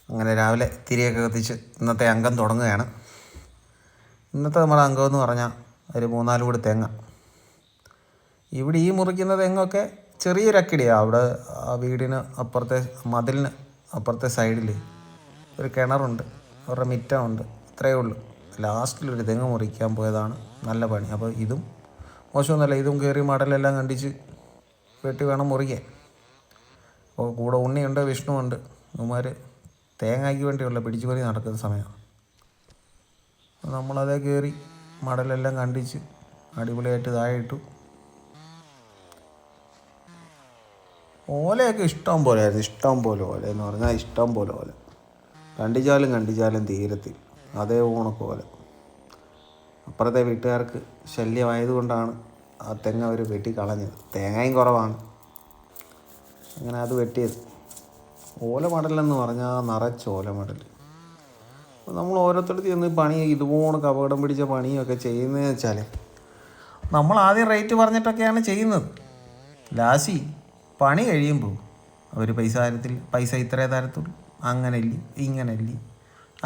അങ്ങനെ രാവിലെ തിരിയൊക്കെ കത്തിച്ച് ഇന്നത്തെ അംഗം തുടങ്ങുകയാണ്. ഇന്നത്തെ നമ്മുടെ അംഗം എന്ന് പറഞ്ഞാൽ ഒരു 3-4 കൂടി തെങ്ങ. ഇവിടെ ഈ മുറിക്കുന്ന തെങ്ങൊക്കെ ചെറിയൊരക്കിടിയാണ്. അവിടെ ആ വീടിന് അപ്പുറത്തെ മതിലിന് അപ്പുറത്തെ സൈഡിൽ ഒരു കിണറുണ്ട്, അവരുടെ മിറ്റമുണ്ട്, അത്രയേ ഉള്ളൂ. ലാസ്റ്റിലൊരു തെങ്ങ് മുറിക്കാൻ പോയതാണ് നല്ല പണി. അപ്പോൾ ഇതും മോശമൊന്നുമല്ല, ഇതും കയറി മടലെല്ലാം കണ്ടിച്ച് വെട്ടി വേണം മുറിക്കാൻ. അപ്പോൾ കൂടെ ഉണ്ണിയുണ്ട്, വിഷ്ണുവുണ്ട്. ഇവന്മാർ തേങ്ങയ്ക്ക് വേണ്ടിയുള്ള പിടിച്ചുപറി നടക്കുന്ന സമയമാണ്. നമ്മളതേ കയറി മടലെല്ലാം കണ്ടിച്ച് അടിപൊളിയായിട്ട് താഴെ ഇട്ടു. ഓലയൊക്കെ ഇഷ്ടം പോലെ ആയിരുന്നു, ഇഷ്ടം പോലെ ഓല എന്ന് പറഞ്ഞാൽ ഇഷ്ടം പോലെ ഓല. കണ്ടിച്ചാലും തീരത്തില്ല, അതേ ഓണക്ക് ഓല. അപ്പുറത്തെ വീട്ടുകാർക്ക് ശല്യമായതുകൊണ്ടാണ് ആ തെങ്ങ് അവർ വെട്ടി കളഞ്ഞത്. തേങ്ങയും കുറവാണ്, അങ്ങനെ അത് വെട്ടിയത്. ഓല മടലെന്ന് പറഞ്ഞാൽ നിറച്ച് ഓല മടൽ. അപ്പോൾ നമ്മൾ ഓരോരുത്തർക്ക് ചെന്ന് പണി ഇതുപോലെ അപകടം പിടിച്ച പണിയൊക്കെ ചെയ്യുന്നതെന്ന് വെച്ചാൽ നമ്മൾ ആദ്യം റേറ്റ് പറഞ്ഞിട്ടൊക്കെയാണ് ചെയ്യുന്നത്. ലാസ്റ്റ് പണി കഴിയുമ്പോൾ അവർ പൈസ ഇത്രേ തരത്തുള്ളൂ, അങ്ങനെയല്ലേ ഇങ്ങനെയല്ലേ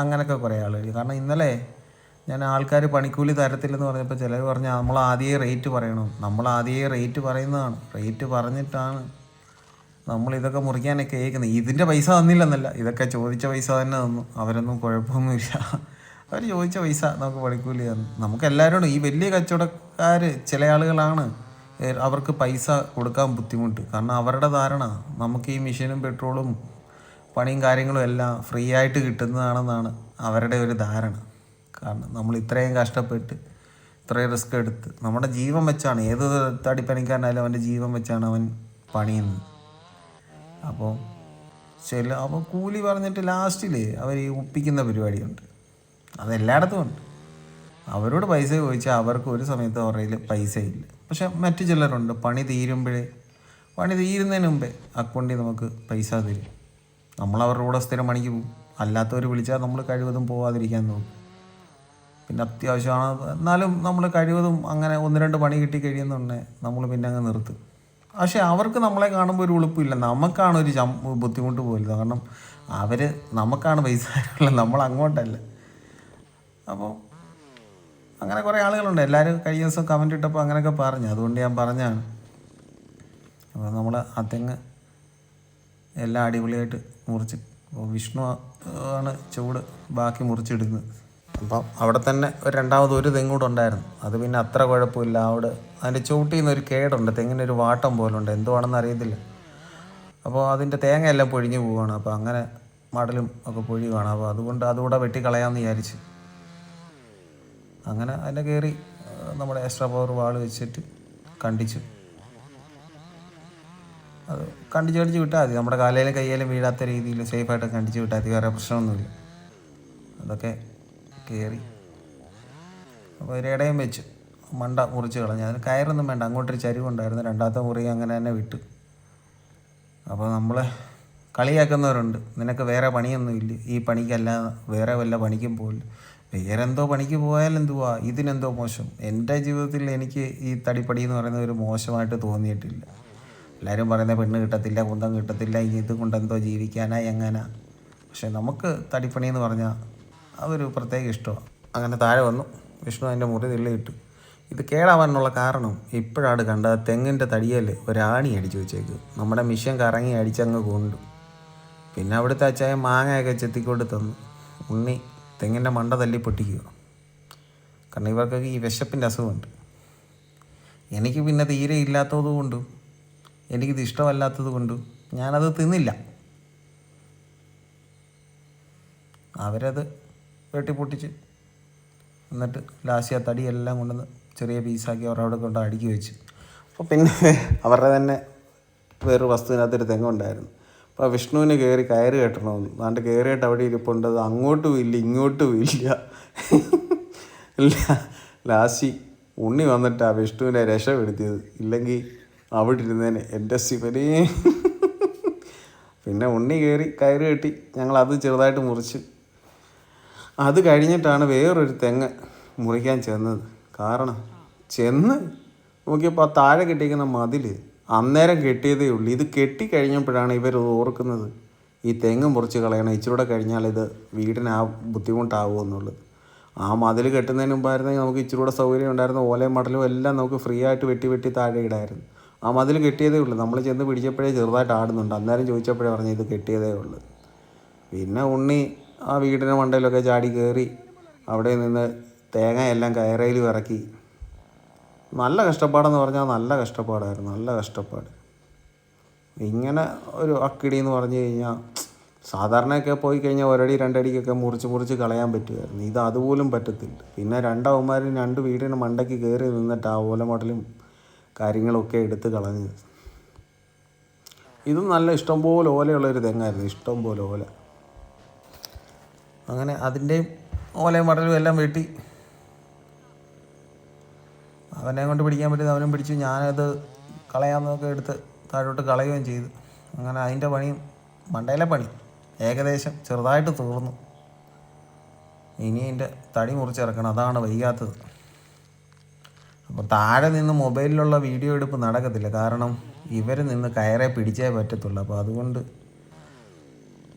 അങ്ങനെയൊക്കെ കുറേ ആളുകൾ. കാരണം ഇന്നലെ ഞാൻ ആൾക്കാർ പണിക്കൂലി തരത്തില്ലെന്ന് പറഞ്ഞപ്പോൾ ചിലർ പറഞ്ഞാൽ നമ്മൾ ആദ്യമേ റേറ്റ് പറയണം. നമ്മൾ ആദ്യമേ റേറ്റ് പറയുന്നതാണ്, റേറ്റ് പറഞ്ഞിട്ടാണ് നമ്മളിതൊക്കെ മുറിക്കാനൊക്കെ കേൾക്കുന്നത്. ഇതിൻ്റെ പൈസ തന്നില്ലെന്നല്ല, ഇതൊക്കെ ചോദിച്ച പൈസ തന്നെ തന്നു. അവരൊന്നും കുഴപ്പമൊന്നുമില്ല, അവർ ചോദിച്ച പൈസ നമുക്ക് പണിക്കൂലി തന്നു. നമുക്കെല്ലാവരോടും ഈ വലിയ കച്ചവടക്കാർ ചില ആളുകളാണ്, അവർക്ക് പൈസ കൊടുക്കാൻ ബുദ്ധിമുട്ട്. കാരണം അവരുടെ ധാരണ നമുക്ക് ഈ മെഷീനും പെട്രോളും പണിയും കാര്യങ്ങളും എല്ലാം ഫ്രീ ആയിട്ട് കിട്ടുന്നതാണെന്നാണ് അവരുടെ ഒരു ധാരണ. കാരണം നമ്മൾ ഇത്രയും കഷ്ടപ്പെട്ട് ഇത്രയും റിസ്ക് എടുത്ത് നമ്മുടെ ജീവൻ വെച്ചാണ്, ഏത് തടിപ്പണിക്കാരനായാലും അവൻ്റെ ജീവൻ വെച്ചാണ് അവൻ പണിയുന്നത്. അപ്പോൾ കൂലി പറഞ്ഞിട്ട് ലാസ്റ്റിൽ അവർ ഈ ഒപ്പിക്കുന്ന പരിപാടിയുണ്ട്, അതെല്ലായിടത്തും ഉണ്ട്. അവരോട് പൈസ ചോദിച്ചാൽ അവർക്ക് ഒരു സമയത്ത് അവരുടെ പൈസ ഇല്ല. പക്ഷെ മറ്റു ചിലരുണ്ട്, പണി തീരുന്നതിന് മുമ്പേ അക്കൗണ്ടിൽ നമുക്ക് പൈസ തരും. നമ്മൾ അവരുടെ കൂടെ സ്ഥിരം പണിക്ക് പോകും. അല്ലാത്തവർ വിളിച്ചാൽ നമ്മൾ കഴിവതും പോകാതിരിക്കാൻ നോക്കും. പിന്നെ അത്യാവശ്യമാണ് എന്നാലും നമ്മൾ കഴിവതും അങ്ങനെ 1-2 പണി കിട്ടി കഴിയുന്നുണ്ടെങ്കിൽ നമ്മൾ പിന്നെ അങ്ങ് നിർത്തും. പക്ഷേ അവർക്ക് നമ്മളെ കാണുമ്പോൾ ഒരു ഉളുപ്പില്ല, നമുക്കാണ് ഒരു ബുദ്ധിമുട്ട് പോലും. കാരണം നമുക്കാണ് പൈസ ഉള്ളത്, നമ്മൾ അങ്ങോട്ടല്ല. അപ്പോൾ അങ്ങനെ കുറേ ആളുകളുണ്ട്. എല്ലാവരും കഴിഞ്ഞ ദിവസം കമൻ്റ് ഇട്ടപ്പോൾ അങ്ങനെയൊക്കെ പറഞ്ഞു, അതുകൊണ്ട് ഞാൻ പറഞ്ഞാണ്. അപ്പോൾ നമ്മൾ ആ തെങ്ങ് എല്ലാം അടിപൊളിയായിട്ട് മുറിച്ച്, വിഷ്ണു ആണ് ചൂട് ബാക്കി മുറിച്ചിടുന്നത്. അപ്പം അവിടെ തന്നെ രണ്ടാമത് തെങ്ങ് കൂടെ ഉണ്ടായിരുന്നു. അത് പിന്നെ അത്ര കുഴപ്പമില്ല. അവിടെ അതിൻ്റെ ചൂട്ടിൽ നിന്നൊരു കേടുണ്ട്, തെങ്ങിനൊരു വാട്ടം പോലുണ്ട്, എന്തുവാണെന്ന് അറിയത്തില്ല. അപ്പോൾ അതിൻ്റെ തേങ്ങയെല്ലാം പൊഴിഞ്ഞു പോവുകയാണ്. അപ്പോൾ അങ്ങനെ മടലും ഒക്കെ പൊഴിയുകയാണ്. അപ്പോൾ അതുകൊണ്ട് അതുകൂടെ വെട്ടിക്കളയാമെന്ന് വിചാരിച്ച് അങ്ങനെ അതിനെ കയറി നമ്മുടെ എക്സ്ട്രാ പവർ വാൾ വെച്ചിട്ട് കണ്ടിച്ചു. അത് കണ്ടിച്ച് വിട്ടാൽ മതി, നമ്മുടെ കാലയിലും കയ്യിലും വീഴാത്ത രീതിയിൽ സേഫായിട്ട് കണ്ടിച്ച് വിട്ടാൽ മതി, വേറെ പ്രശ്നമൊന്നുമില്ല. അതൊക്കെ കയറി അപ്പോൾ ഒരിടയും വെച്ച് മണ്ട മുറിച്ച് കളഞ്ഞു. അതിന് കയറൊന്നും വേണ്ട, അങ്ങോട്ടൊരു ചരിവുണ്ടായിരുന്നു. രണ്ടാമത്തെ മുറി അങ്ങനെ തന്നെ വിട്ടു. അപ്പോൾ നമ്മളെ കളിയാക്കുന്നവരുണ്ട്, നിനക്ക് വേറെ പണിയൊന്നുമില്ല, ഈ പണിക്കല്ല വേറെ വല്ല പണിക്കും പോകില്ല. വേറെ എന്തോ പണിക്ക് പോയാലെന്തുവാ, ഇതിനെന്തോ മോശം. എൻ്റെ ജീവിതത്തിൽ എനിക്ക് ഈ തടിപ്പടി എന്ന് പറയുന്നത് ഒരു മോശമായിട്ട് തോന്നിയിട്ടില്ല. എല്ലാവരും പറയുന്നത് പെണ്ണ് കിട്ടത്തില്ല, കുന്തം കിട്ടത്തില്ല, ഇത് കൊണ്ടെന്തോ ജീവിക്കാനാ എങ്ങനാ. പക്ഷേ നമുക്ക് തടിപ്പണി എന്ന് പറഞ്ഞാൽ അതൊരു പ്രത്യേക ഇഷ്ടമാണ്. അങ്ങനെ താഴെ വന്നു, വിഷ്ണു അതിൻ്റെ മുറി തള്ളിയിട്ടു. ഇത് കേടാവാനുള്ള കാരണം ഇപ്പോഴാണ് കണ്ടത്. തെങ്ങിൻ്റെ തടിയിൽ ഒരാണി അടിച്ചു വെച്ചേക്ക്, നമ്മുടെ മിഷ്യൻ കറങ്ങി അടിച്ചങ്ങ് കൊണ്ടു. പിന്നെ അവിടുത്തെ അച്ചായ മാങ്ങയൊക്കെ ചെത്തിക്കൊണ്ട് തന്നു. ഉണ്ണി തെങ്ങിൻ്റെ മണ്ട തല്ലി പൊട്ടിക്കുക. കാരണം ഇവർക്കൊക്കെ ഈ വിശപ്പിൻ്റെ അസുഖമുണ്ട്. എനിക്ക് പിന്നെ തീരെ ഇല്ലാത്തത് കൊണ്ടും എനിക്കിത് ഇഷ്ടമല്ലാത്തത് കൊണ്ടും ഞാനത് തിന്നില്ല. അവരത് വെട്ടിപ്പൊട്ടിച്ച് എന്നിട്ട് ലാസ്റ്റ് ആ തടിയെല്ലാം കൊണ്ടുവന്ന് ചെറിയ പീസാക്കി അവരവിടെ കൊണ്ട് അടുക്കി വെച്ച്. അപ്പോൾ പിന്നെ അവരുടെ തന്നെ വേറൊരു വസ്തുവിനകത്തൊരു തെങ്ങുണ്ടായിരുന്നു. അപ്പോൾ വിഷ്ണുവിന് കയറ് കെട്ടണമെന്ന് അതുകൊണ്ട് കയറിയിട്ട് അവിടെ ഇരിപ്പുണ്ട്. അത് അങ്ങോട്ടും ഇല്ല ഇങ്ങോട്ടും ഇല്ല. ലാസ്റ്റ് ഉണ്ണി വന്നിട്ടാണ് വിഷ്ണുവിനെ രക്ഷപ്പെടുത്തിയത്. ഇല്ലെങ്കിൽ അവിടെ ഇരുന്നേനെ എൻ്റെ ശിവനെ. പിന്നെ ഉണ്ണി കയറ് കെട്ടി ഞങ്ങളത് ചെറുതായിട്ട് മുറിച്ച്. അത് കഴിഞ്ഞിട്ടാണ് വേറൊരു തെങ്ങ് മുറിക്കാൻ ചെന്നത്. കാരണം ചെന്ന് നോക്കിയപ്പോൾ ആ താഴെ കെട്ടിയിരിക്കുന്ന മതിൽ അന്നേരം കെട്ടിയതേ ഉള്ളൂ. ഇത് കെട്ടിക്കഴിഞ്ഞപ്പോഴാണ് ഇവർ ഓർക്കുന്നത് ഈ തെങ്ങ് മുറിച്ച് കളയണം, ഇച്ചിരൂടെ കഴിഞ്ഞാൽ ഇത് വീടിന് ബുദ്ധിമുട്ടാവുമെന്നുള്ളത്. ആ മതിൽ കെട്ടുന്നതിന് മുമ്പായിരുന്നെങ്കിൽ നമുക്ക് ഇച്ചിരൂടെ സൗകര്യം ഉണ്ടായിരുന്നു. ഓലയും മടലും എല്ലാം നമുക്ക് ഫ്രീ ആയിട്ട് വെട്ടി താഴെ ഇടായിരുന്നു. ആ മതിൽ കെട്ടിയതേ ഉള്ളൂ. നമ്മൾ ചെന്ന് പിടിച്ചപ്പോഴേ ചെറുതായിട്ട് ആടുന്നുണ്ട്. അന്നേരം ചോദിച്ചപ്പോഴേ പറഞ്ഞു ഇത് കെട്ടിയതേ ഉള്ളൂ. പിന്നെ ഉണ്ണി ആ വീടിൻ്റെ മണ്ടയിലൊക്കെ ചാടി കയറി അവിടെ നിന്ന് തേങ്ങയെല്ലാം കയറയിൽ ഇറക്കി. നല്ല കഷ്ടപ്പാടെന്ന് പറഞ്ഞാൽ നല്ല കഷ്ടപ്പാടായിരുന്നു, നല്ല കഷ്ടപ്പാട്. ഇങ്ങനെ ഒരു അക്കിടി എന്ന് പറഞ്ഞു കഴിഞ്ഞാൽ സാധാരണയൊക്കെ പോയി കഴിഞ്ഞാൽ ഒരടി രണ്ടടിക്കൊക്കെ മുറിച്ച് കളയാൻ പറ്റുമായിരുന്നു. ഇത് അതുപോലും പറ്റത്തില്ല. പിന്നെ രണ്ടവന്മാരും 2 വീടിന് മണ്ടയ്ക്ക് കയറി നിന്നിട്ട് ആ ഓലമടലും കാര്യങ്ങളൊക്കെ എടുത്ത് കളഞ്ഞത്. ഇതും നല്ല ഇഷ്ടംപോലെ ഓലയുള്ളൊരു തെങ്ങായിരുന്നു, ഇഷ്ടംപോലെ ഓല. അങ്ങനെ അതിൻ്റെയും ഓലയും മടലും എല്ലാം വെട്ടി അവനെ കൊണ്ട് പിടിക്കാൻ പറ്റിയത് അവനും പിടിച്ചു. ഞാനത് കളയാമെന്നൊക്കെ എടുത്ത് താഴോട്ട് കളയുകയും ചെയ്തു. അങ്ങനെ അതിൻ്റെ പണിയും മണ്ടയിലെ പണി ഏകദേശം ചെറുതായിട്ട് തീർന്നു. ഇനി അതിൻ്റെ തടി മുറിച്ചിറക്കണം, അതാണ് വയ്യാത്തത്. അപ്പോൾ താഴെ നിന്ന് മൊബൈലിലുള്ള വീഡിയോ എടുപ്പ് നടക്കത്തില്ല, കാരണം ഇവർ നിന്ന് കയറെ പിടിച്ചേ പറ്റത്തുള്ളൂ. അപ്പോൾ അതുകൊണ്ട്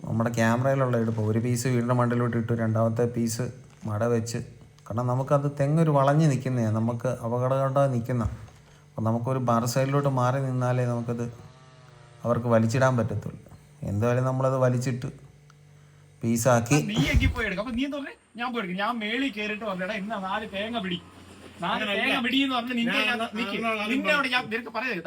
നമ്മുടെ ക്യാമറയിലുള്ള എടുപ്പ് ഒരു പീസ് വീടിൻ്റെ മണ്ടയിലോട്ട് ഇട്ടു, രണ്ടാമത്തെ പീസ് മട വെച്ച്. കാരണം നമുക്കത് തെങ്ങൊരു വളഞ്ഞ് നിൽക്കുന്നതാണ്, നമുക്ക് അപകടകരമായി നിൽക്കുന്ന. അപ്പോൾ നമുക്കൊരു മറു സൈഡിലോട്ട് മാറി നിന്നാലേ നമുക്കത് അവർക്ക് വലിച്ചിടാൻ പറ്റത്തുള്ളൂ. എന്തായാലും നമ്മളത് വലിച്ചിട്ട് പീസാക്കി. ഞാൻ മേളിൽ കയറിയിട്ട് പറഞ്ഞടാ ഇന്ന് 4 തേങ്ങ പിടി, 4 തേങ്ങ പിടിയെന്ന് പറഞ്ഞ് നിന്നോട് ഞാൻ നിനക്ക് പറയാം.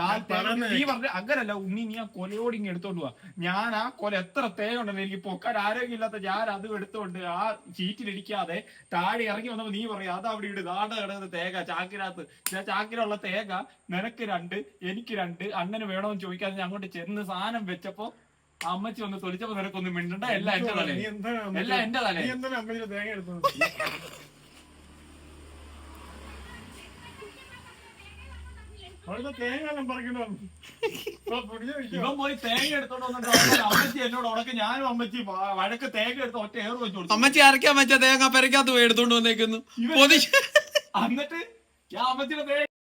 നീ പറഞ്ഞ അങ്ങനല്ല ഉണ്ണി, നീ ആ കൊലയോട് ഇങ്ങ് എടുത്തോണ്ട് പോവാ. ഞാൻ ആ കൊല എത്ര തേങ്ങ ഉണ്ടെന്ന് എനിക്ക് പൊക്കാൻ ആരോഗ്യമില്ലാത്ത ഞാൻ അതും എടുത്തോണ്ട് ആ ഷീറ്റിലിരിക്കാതെ താഴെ ഇറങ്ങി വന്നപ്പോ നീ പറയാം അത് അവിടെ ഇട്, നാട കിടക്കുന്ന തേങ്ങ ചാക്കിനകത്ത്. ചാക്കിലുള്ള തേങ്ങ നിനക്ക് 2 എനിക്ക് 2 അണ്ണന് വേണമെന്ന് ചോദിക്കാതെ ഞാൻ അങ്ങോട്ട് ചെന്ന് സാധനം വെച്ചപ്പോ അമ്മച്ചി ഒന്ന് തൊലിച്ചപ്പോ നിനക്കൊന്നും മിണ്ടണ്ട, എല്ലാം എന്റെ തലേ, എല്ലാം എന്റെ തലേ. തേങ്ങ എടുത്തു ഇവൻ പോയി തേങ്ങ എടുത്തോണ്ട് വന്നിട്ട് അമ്മച്ചി എന്നോട് ഉടക്ക്, ഞാനും അമ്മച്ചി വഴക്ക് തേങ്ങ എടുത്ത് ഒറ്റ ഏറ് വെച്ചു കൊടുത്തു. അമ്മച്ചി അരക്കാൻ വെച്ച തേങ്ങ പെരക്കകത്ത് പോയി എടുത്തോണ്ട് വന്നേക്കുന്നു. എന്നിട്ട് ഞാൻ അമ്മച്ചിയുടെ തേങ്ങ